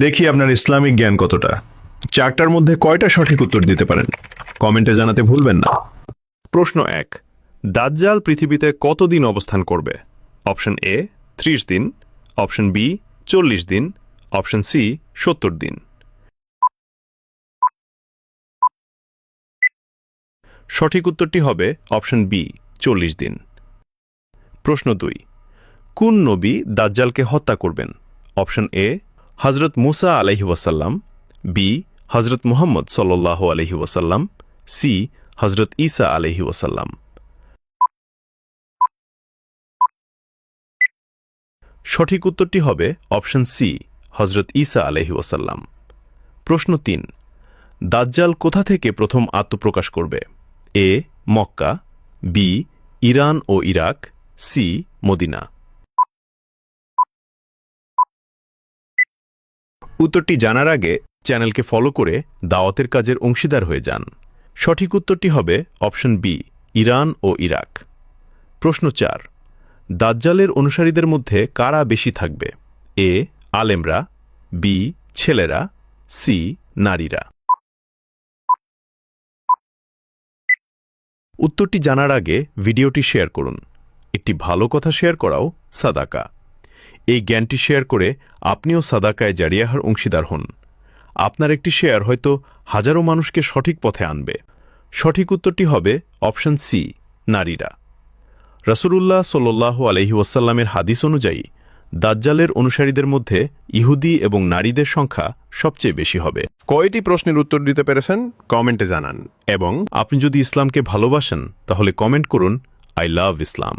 দেখি আপনার ইসলামিক জ্ঞান কতটা। চারটার মধ্যে কয়টা সঠিক উত্তর দিতে পারেন কমেন্টে জানাতে ভুলবেন না। প্রশ্ন 1, দাজ্জাল পৃথিবীতে কতদিন অবস্থান করবে? অপশন এ 30 দিন, অপশন বি 40 দিন, অপশন সি 70 দিন। সঠিক উত্তরটি হবে অপশন বি 40 দিন। প্রশ্ন 2, কোন নবী দাজ্জালকে হত্যা করবেন? অপশন এ হযরত মুসা আলাইহি ওয়াসাল্লাম, বি হযরত মুহাম্মদ সাল্লাল্লাহু আলাইহি ওয়াসাল্লাম, সি হযরত ঈসা আলাইহি ওয়াসাল্লাম। সঠিক উত্তরটি হবে অপশন সি হযরত ঈসা আলাইহি ওয়াসাল্লাম। প্রশ্ন 3, দাজ্জাল কোথা থেকে প্রথম আত্মপ্রকাশ করবে? এ মক্কা, বি ইরান ও ইরাক, সি মদিনা। উত্তরটি জানার আগে চ্যানেলকে ফলো করে দাওয়াতের কাজের অংশীদার হয়ে যান। সঠিক উত্তরটি হবে অপশন বি ইরান ও ইরাক। প্রশ্ন 4, দাজ্জালের অনুসারীদের মধ্যে কারা বেশি থাকবে? এ আলেমরা, বি ছেলেরা, সি নারীরা। উত্তরটি জানার আগে ভিডিওটি শেয়ার করুন। একটি ভালো কথা শেয়ার করাও সাদাকা। এই জ্ঞানটি শেয়ার করে আপনিও সাদাকায় জারিয়াহার অংশীদার হন। আপনার একটি শেয়ার হয়তো হাজারো মানুষকে সঠিক পথে আনবে। সঠিক উত্তরটি হবে অপশন সি নারীরা। রাসূলুল্লাহ সাল্লাল্লাহু আলাইহি ওয়াসাল্লামের হাদিস অনুযায়ী দাজ্জালের অনুসারীদের মধ্যে ইহুদি এবং নারীদের সংখ্যা সবচেয়ে বেশি হবে। কয়টি প্রশ্নের উত্তর দিতে পেরেছেন কমেন্টে জানান, এবং আপনি যদি ইসলামকে ভালোবাসেন তাহলে কমেন্ট করুন আই লাভ ইসলাম।